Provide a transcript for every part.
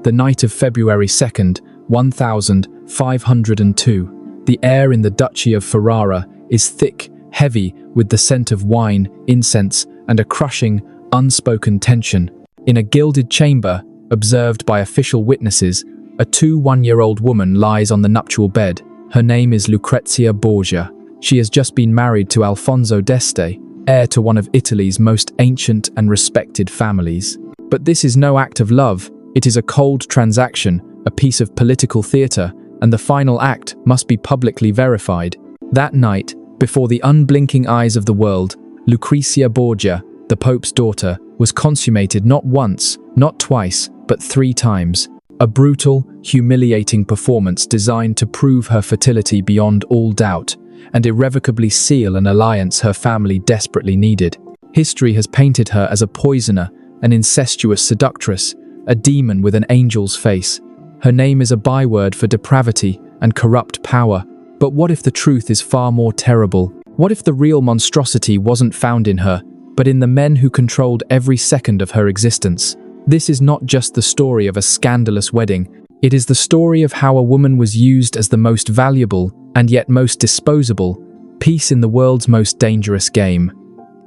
the night of February 2nd, 1502. The air in the Duchy of Ferrara is thick, heavy, with the scent of wine, incense, and a crushing, unspoken tension. In a gilded chamber, observed by official witnesses, a 21-year-old woman lies on the nuptial bed. Her name is Lucrezia Borgia. She has just been married to Alfonso d'Este, heir to one of Italy's most ancient and respected families. But this is no act of love. It is a cold transaction, a piece of political theatre, and the final act must be publicly verified. That night, before the unblinking eyes of the world, Lucrezia Borgia, the Pope's daughter, was consummated not once, not twice, but 3 times. A brutal, humiliating performance designed to prove her fertility beyond all doubt, and irrevocably seal an alliance her family desperately needed. History has painted her as a poisoner, an incestuous seductress, a demon with an angel's face. Her name is a byword for depravity and corrupt power. But what if the truth is far more terrible? What if the real monstrosity wasn't found in her, but in the men who controlled every second of her existence? This is not just the story of a scandalous wedding. It is the story of how a woman was used as the most valuable, and yet most disposable, piece in the world's most dangerous game.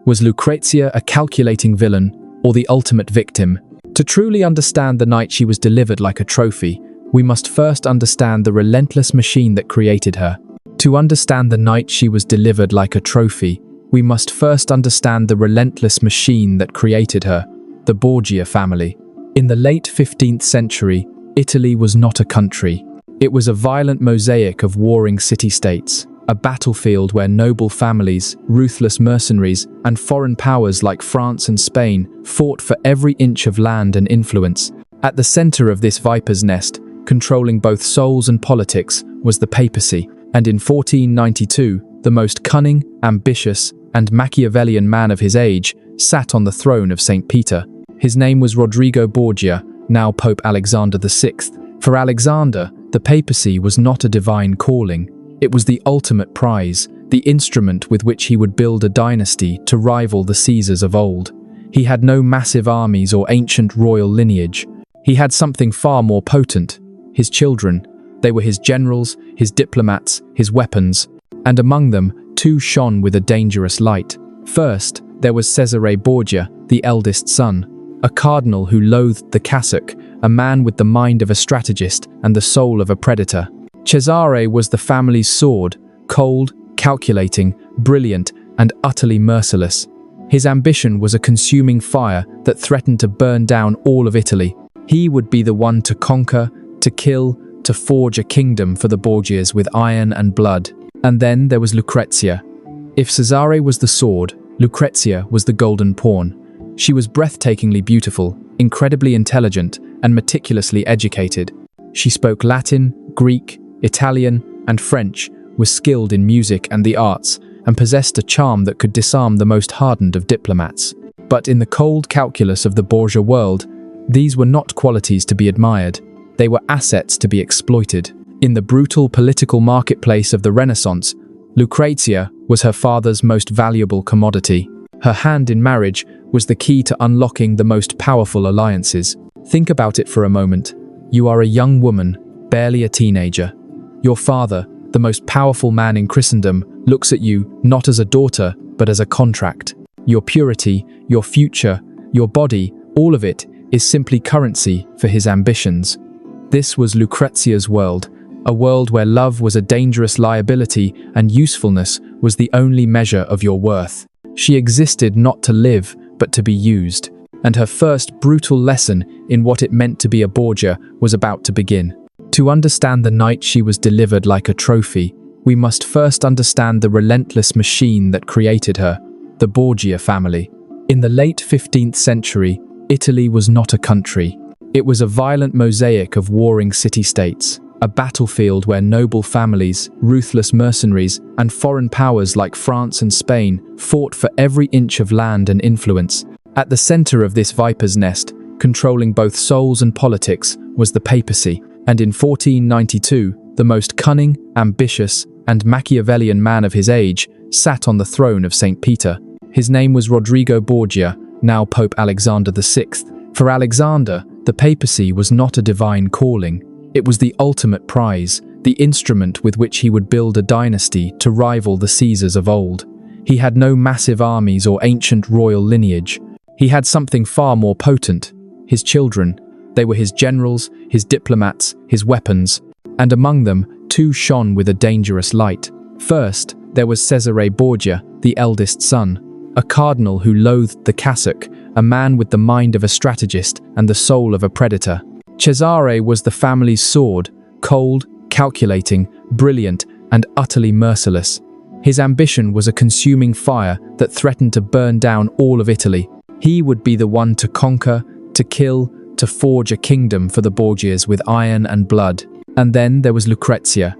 Was Lucrezia a calculating villain, or the ultimate victim? To truly understand the night she was delivered like a trophy, we must first understand the relentless machine that created her. To understand the night she was delivered like a trophy, we must first understand the relentless machine that created her, the Borgia family. In the late 15th century, Italy was not a country. It was a violent mosaic of warring city-states, a battlefield where noble families, ruthless mercenaries, and foreign powers like France and Spain fought for every inch of land and influence. At the center of this viper's nest, controlling both souls and politics, was the papacy. And in 1492, the most cunning, ambitious, and Machiavellian man of his age sat on the throne of St. Peter. His name was Rodrigo Borgia, now Pope Alexander VI. For Alexander, the papacy was not a divine calling. It was the ultimate prize, the instrument with which he would build a dynasty to rival the Caesars of old. He had no massive armies or ancient royal lineage. He had something far more potent: his children. They were his generals, his diplomats, his weapons, and among them, 2 shone with a dangerous light. First, there was Cesare Borgia, the eldest son, a cardinal who loathed the cassock, a man with the mind of a strategist and the soul of a predator. Cesare was the family's sword, cold, calculating, brilliant, and utterly merciless. His ambition was a consuming fire that threatened to burn down all of Italy. He would be the one to conquer, to kill, to forge a kingdom for the Borgias with iron and blood. And then there was Lucrezia. If Cesare was the sword, Lucrezia was the golden pawn. She was breathtakingly beautiful, incredibly intelligent, and meticulously educated. She spoke Latin, Greek, Italian, and French, was skilled in music and the arts, and possessed a charm that could disarm the most hardened of diplomats. But in the cold calculus of the Borgia world, these were not qualities to be admired. They were assets to be exploited. In the brutal political marketplace of the Renaissance, Lucrezia was her father's most valuable commodity. Her hand in marriage was the key to unlocking the most powerful alliances. Think about it for a moment. You are a young woman, barely a teenager. Your father, the most powerful man in Christendom, looks at you not as a daughter, but as a contract. Your purity, your future, your body, all of it is simply currency for his ambitions. This was Lucrezia's world, a world where love was a dangerous liability and usefulness was the only measure of your worth. She existed not to live, but to be used, and her first brutal lesson in what it meant to be a Borgia was about to begin. To understand the night she was delivered like a trophy, we must first understand the relentless machine that created her, the Borgia family. In the late 15th century, Italy was not a country. It was a violent mosaic of warring city-states, a battlefield where noble families, ruthless mercenaries, and foreign powers like France and Spain fought for every inch of land and influence. At the center of this viper's nest, controlling both souls and politics, was the papacy. And in 1492, the most cunning, ambitious, and Machiavellian man of his age sat on the throne of St. Peter. His name was Rodrigo Borgia, now Pope Alexander VI. For Alexander, The papacy was not a divine calling. It was the ultimate prize, the instrument with which he would build a dynasty to rival the Caesars of old. He had no massive armies or ancient royal lineage. He had something far more potent: his children. They were his generals, his diplomats, his weapons, and among them, two shone with a dangerous light. First, there was Cesare Borgia, the eldest son, a cardinal who loathed the cassock, a man with the mind of a strategist and the soul of a predator. Cesare was the family's sword, cold, calculating, brilliant, and utterly merciless. His ambition was a consuming fire that threatened to burn down all of Italy. He would be the one to conquer, to kill, to forge a kingdom for the Borgias with iron and blood. And then there was Lucrezia.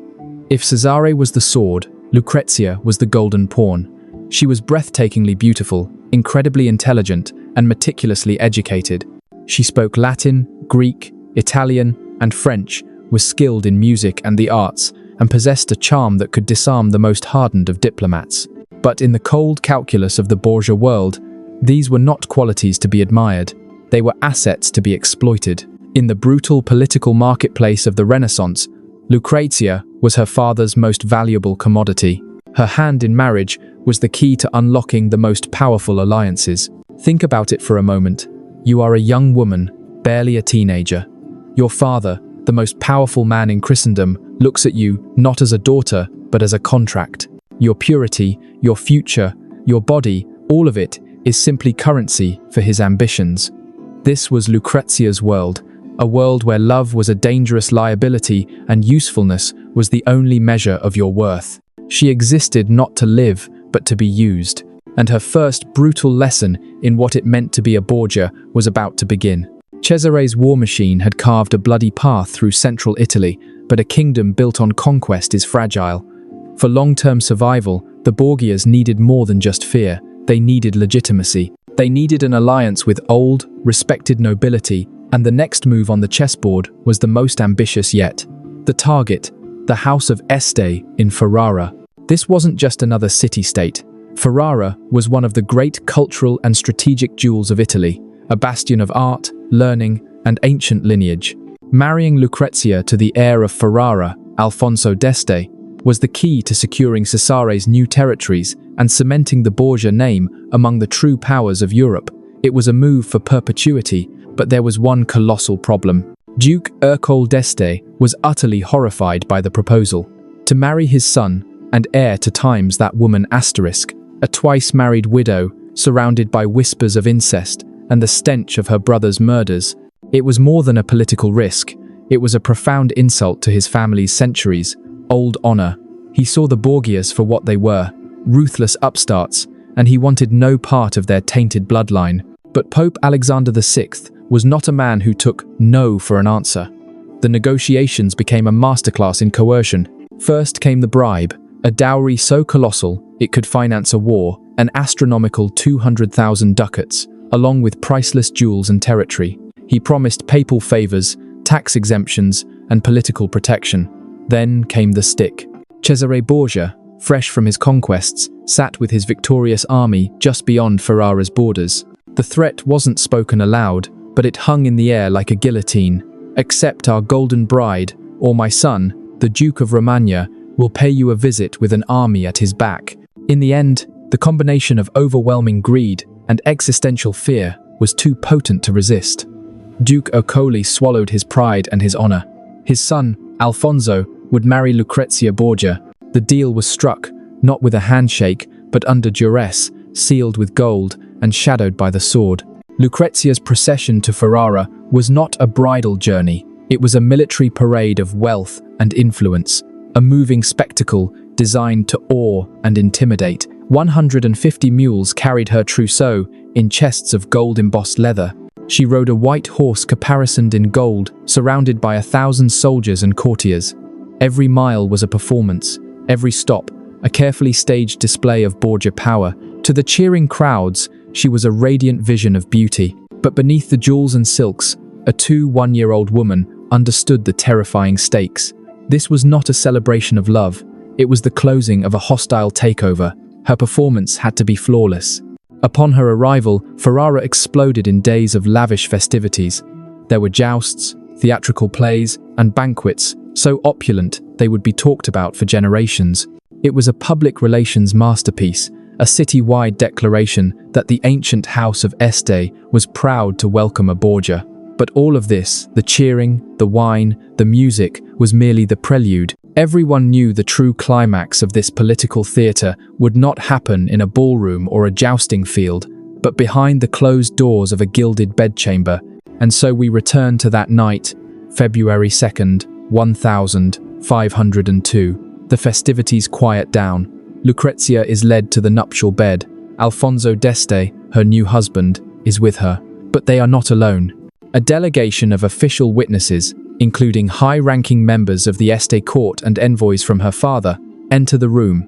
If Cesare was the sword, Lucrezia was the golden pawn. She was breathtakingly beautiful, incredibly intelligent, and meticulously educated. She spoke Latin, Greek, Italian, and French, was skilled in music and the arts, and possessed a charm that could disarm the most hardened of diplomats. But in the cold calculus of the Borgia world, these were not qualities to be admired. They were assets to be exploited. In the brutal political marketplace of the Renaissance, Lucrezia was her father's most valuable commodity. Her hand in marriage was the key to unlocking the most powerful alliances. Think about it for a moment. You are a young woman, barely a teenager. Your father, the most powerful man in Christendom, looks at you not as a daughter, but as a contract. Your purity, your future, your body, all of it is simply currency for his ambitions. This was Lucrezia's world, a world where love was a dangerous liability and usefulness was the only measure of your worth. She existed not to live, but to be used, and her first brutal lesson in what it meant to be a Borgia was about to begin. Cesare's war machine had carved a bloody path through central Italy, but a kingdom built on conquest is fragile. For long-term survival, the Borgias needed more than just fear. They needed legitimacy. They needed an alliance with old, respected nobility, and the next move on the chessboard was the most ambitious yet. The target, the House of Este in Ferrara. This wasn't just another city-state. Ferrara was one of the great cultural and strategic jewels of Italy, a bastion of art, learning, and ancient lineage. Marrying Lucrezia to the heir of Ferrara, Alfonso d'Este, was the key to securing Cesare's new territories and cementing the Borgia name among the true powers of Europe. It was a move for perpetuity, but there was one colossal problem. Duke Ercole d'Este was utterly horrified by the proposal. To marry his son, and heir to times that woman asterisk, a twice-married widow, surrounded by whispers of incest and the stench of her brother's murders, it was more than a political risk. It was a profound insult to his family's centuries-old honor. He saw the Borgias for what they were, ruthless upstarts, and he wanted no part of their tainted bloodline. But Pope Alexander VI was not a man who took no for an answer. The negotiations became a masterclass in coercion. First came the bribe, a dowry so colossal it could finance a war, an astronomical 200,000 ducats, along with priceless jewels and territory. He promised papal favors, tax exemptions, and political protection. Then came the stick. Cesare Borgia, fresh from his conquests, sat with his victorious army just beyond Ferrara's borders. The threat wasn't spoken aloud, but it hung in the air like a guillotine. Accept our golden bride, or my son, the Duke of Romagna, will pay you a visit with an army at his back. In the end, the combination of overwhelming greed and existential fear was too potent to resist. Duke Ercole swallowed his pride and his honor. His son, Alfonso, would marry Lucrezia Borgia. The deal was struck, not with a handshake, but under duress, sealed with gold and shadowed by the sword. Lucrezia's procession to Ferrara was not a bridal journey. It was a military parade of wealth and influence, a moving spectacle designed to awe and intimidate. 150 mules carried her trousseau in chests of gold-embossed leather. She rode a white horse caparisoned in gold, surrounded by 1,000 soldiers and courtiers. Every mile was a performance, every stop a carefully staged display of Borgia power. To the cheering crowds, she was a radiant vision of beauty. But beneath the jewels and silks, a 1-year-old woman understood the terrifying stakes. This was not a celebration of love. It was the closing of a hostile takeover. Her performance had to be flawless. Upon her arrival, Ferrara exploded in days of lavish festivities. There were jousts, theatrical plays, and banquets, so opulent they would be talked about for generations. It was a public relations masterpiece, a city-wide declaration that the ancient house of Este was proud to welcome a Borgia. But all of this, the cheering, the wine, the music, was merely the prelude. Everyone knew the true climax of this political theatre would not happen in a ballroom or a jousting field, but behind the closed doors of a gilded bedchamber. And so we return to that night, February 2nd, 1502. The festivities quiet down. Lucrezia is led to the nuptial bed. Alfonso d'Este, her new husband, is with her. But they are not alone. A delegation of official witnesses, including high-ranking members of the Este court and envoys from her father, enter the room.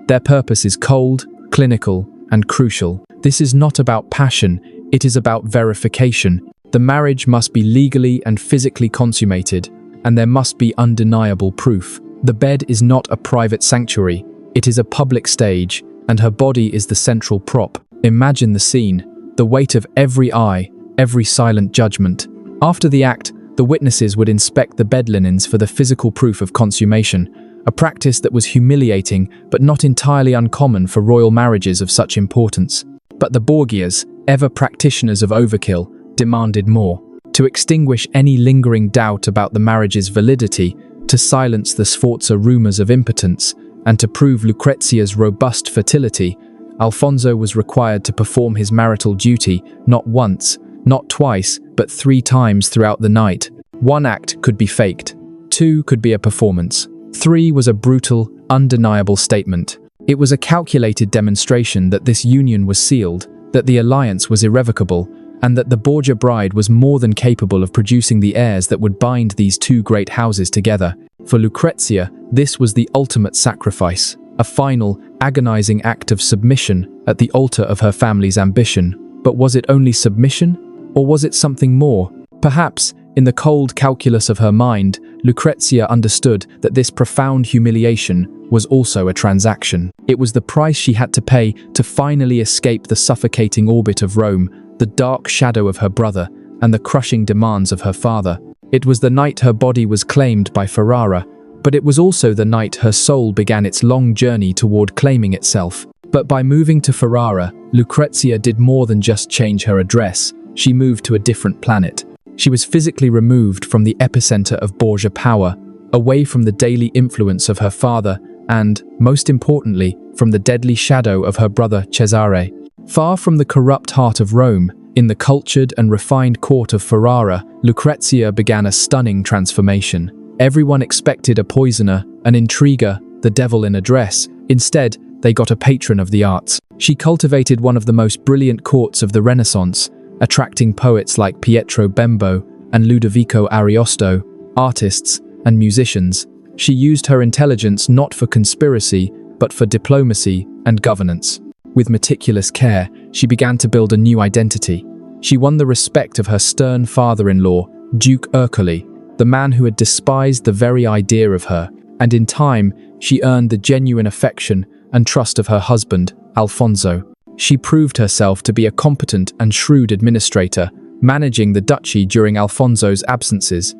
Their purpose is cold, clinical, and crucial. This is not about passion, it is about verification. The marriage must be legally and physically consummated, and there must be undeniable proof. The bed is not a private sanctuary, it is a public stage, and her body is the central prop. Imagine the scene, the weight of every eye, every silent judgment. After the act, the witnesses would inspect the bed linens for the physical proof of consummation, a practice that was humiliating but not entirely uncommon for royal marriages of such importance. But the Borgias, ever practitioners of overkill, demanded more. To extinguish any lingering doubt about the marriage's validity, to silence the Sforza rumors of impotence, and to prove Lucrezia's robust fertility, Alfonso was required to perform his marital duty not once, not twice, but 3 times throughout the night. 1 act could be faked, 2 could be a performance, 3 was a brutal, undeniable statement. It was a calculated demonstration that this union was sealed, that the alliance was irrevocable, and that the Borgia bride was more than capable of producing the heirs that would bind these 2 great houses together. For Lucrezia, this was the ultimate sacrifice, a final, agonizing act of submission at the altar of her family's ambition. But was it only submission? Or was it something more? Perhaps, in the cold calculus of her mind, Lucrezia understood that this profound humiliation was also a transaction. It was the price she had to pay to finally escape the suffocating orbit of Rome, the dark shadow of her brother, and the crushing demands of her father. It was the night her body was claimed by Ferrara, but it was also the night her soul began its long journey toward claiming itself. But by moving to Ferrara, Lucrezia did more than just change her address. She moved to a different planet. She was physically removed from the epicenter of Borgia power, away from the daily influence of her father, and, most importantly, from the deadly shadow of her brother Cesare. Far from the corrupt heart of Rome, in the cultured and refined court of Ferrara, Lucrezia began a stunning transformation. Everyone expected a poisoner, an intriguer, the devil in a dress. Instead, they got a patron of the arts. She cultivated one of the most brilliant courts of the Renaissance, attracting poets like Pietro Bembo and Ludovico Ariosto, artists and musicians. She used her intelligence not for conspiracy, but for diplomacy and governance. With meticulous care, she began to build a new identity. She won the respect of her stern father-in-law, Duke Ercole, the man who had despised the very idea of her, and in time, she earned the genuine affection and trust of her husband, Alfonso. She proved herself to be a competent and shrewd administrator, managing the duchy during Alfonso's absences.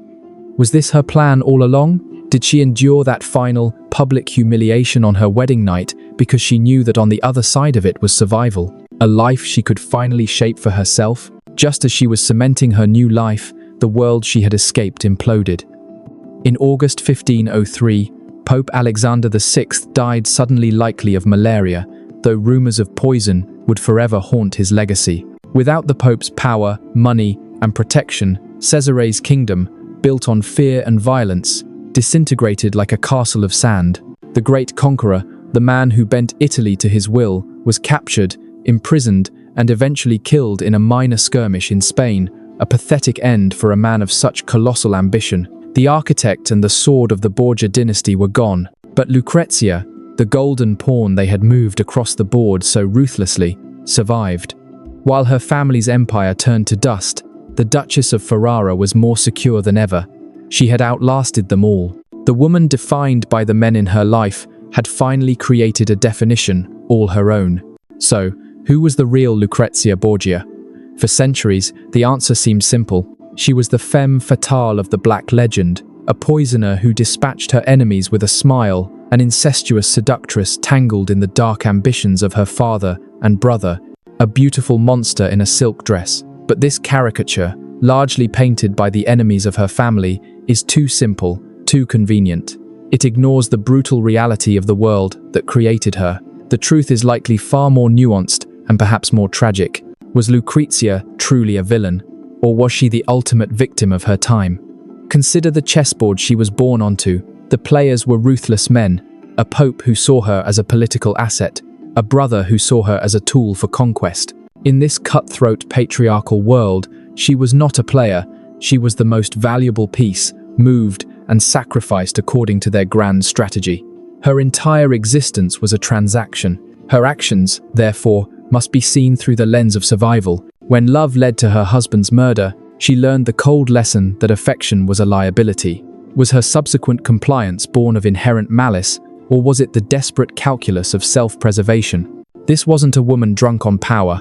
Was this her plan all along? Did she endure that final, public humiliation on her wedding night because she knew that on the other side of it was survival, a life she could finally shape for herself? Just as she was cementing her new life, the world she had escaped imploded. In August 1503, Pope Alexander VI died suddenly, likely of malaria, though rumors of poison would forever haunt his legacy. Without the Pope's power, money, and protection, Cesare's kingdom, built on fear and violence, disintegrated like a castle of sand. The great conqueror, the man who bent Italy to his will, was captured, imprisoned, and eventually killed in a minor skirmish in Spain, a pathetic end for a man of such colossal ambition. The architect and the sword of the Borgia dynasty were gone, but Lucrezia, the golden pawn they had moved across the board so ruthlessly, survived. While her family's empire turned to dust, the Duchess of Ferrara was more secure than ever. She had outlasted them all. The woman defined by the men in her life had finally created a definition all her own. So, who was the real Lucrezia Borgia? For centuries, the answer seemed simple. She was the femme fatale of the Black Legend, a poisoner who dispatched her enemies with a smile, an incestuous seductress tangled in the dark ambitions of her father and brother, a beautiful monster in a silk dress. But this caricature, largely painted by the enemies of her family, is too simple, too convenient. It ignores the brutal reality of the world that created her. The truth is likely far more nuanced and perhaps more tragic. Was Lucrezia truly a villain, or was she the ultimate victim of her time? Consider the chessboard she was born onto. The players were ruthless men, a pope who saw her as a political asset, a brother who saw her as a tool for conquest. In this cutthroat patriarchal world, she was not a player, she was the most valuable piece, moved and sacrificed according to their grand strategy. Her entire existence was a transaction. Her actions, therefore, must be seen through the lens of survival. When love led to her husband's murder, she learned the cold lesson that affection was a liability. Was her subsequent compliance born of inherent malice, or was it the desperate calculus of self-preservation? This wasn't a woman drunk on power.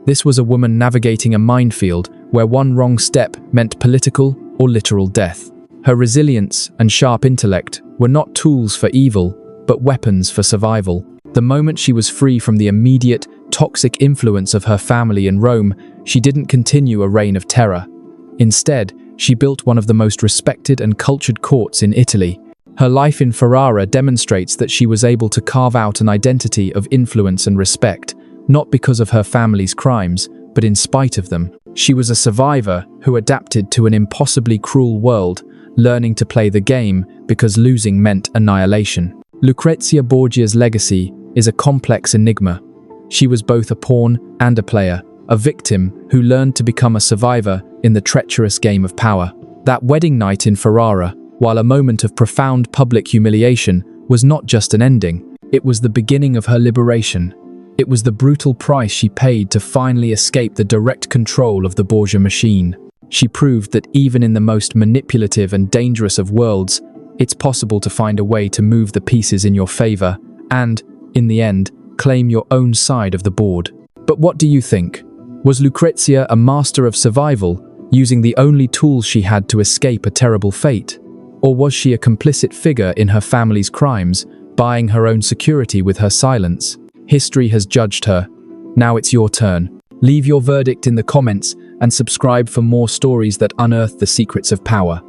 This was a woman navigating a minefield where one wrong step meant political or literal death. Her resilience and sharp intellect were not tools for evil, but weapons for survival. The moment she was free from the immediate, toxic influence of her family in Rome, she didn't continue a reign of terror. Instead, she built one of the most respected and cultured courts in Italy. Her life in Ferrara demonstrates that she was able to carve out an identity of influence and respect, not because of her family's crimes, but in spite of them. She was a survivor who adapted to an impossibly cruel world, learning to play the game because losing meant annihilation. Lucrezia Borgia's legacy is a complex enigma. She was both a pawn and a player, a victim who learned to become a survivor in the treacherous game of power. That wedding night in Ferrara, while a moment of profound public humiliation, was not just an ending. It was the beginning of her liberation. It was the brutal price she paid to finally escape the direct control of the Borgia machine. She proved that even in the most manipulative and dangerous of worlds, it's possible to find a way to move the pieces in your favor and, in the end, claim your own side of the board. But what do you think? Was Lucrezia a master of survival, using the only tools she had to escape a terrible fate? Or was she a complicit figure in her family's crimes, buying her own security with her silence? History has judged her. Now it's your turn. Leave your verdict in the comments and subscribe for more stories that unearth the secrets of power.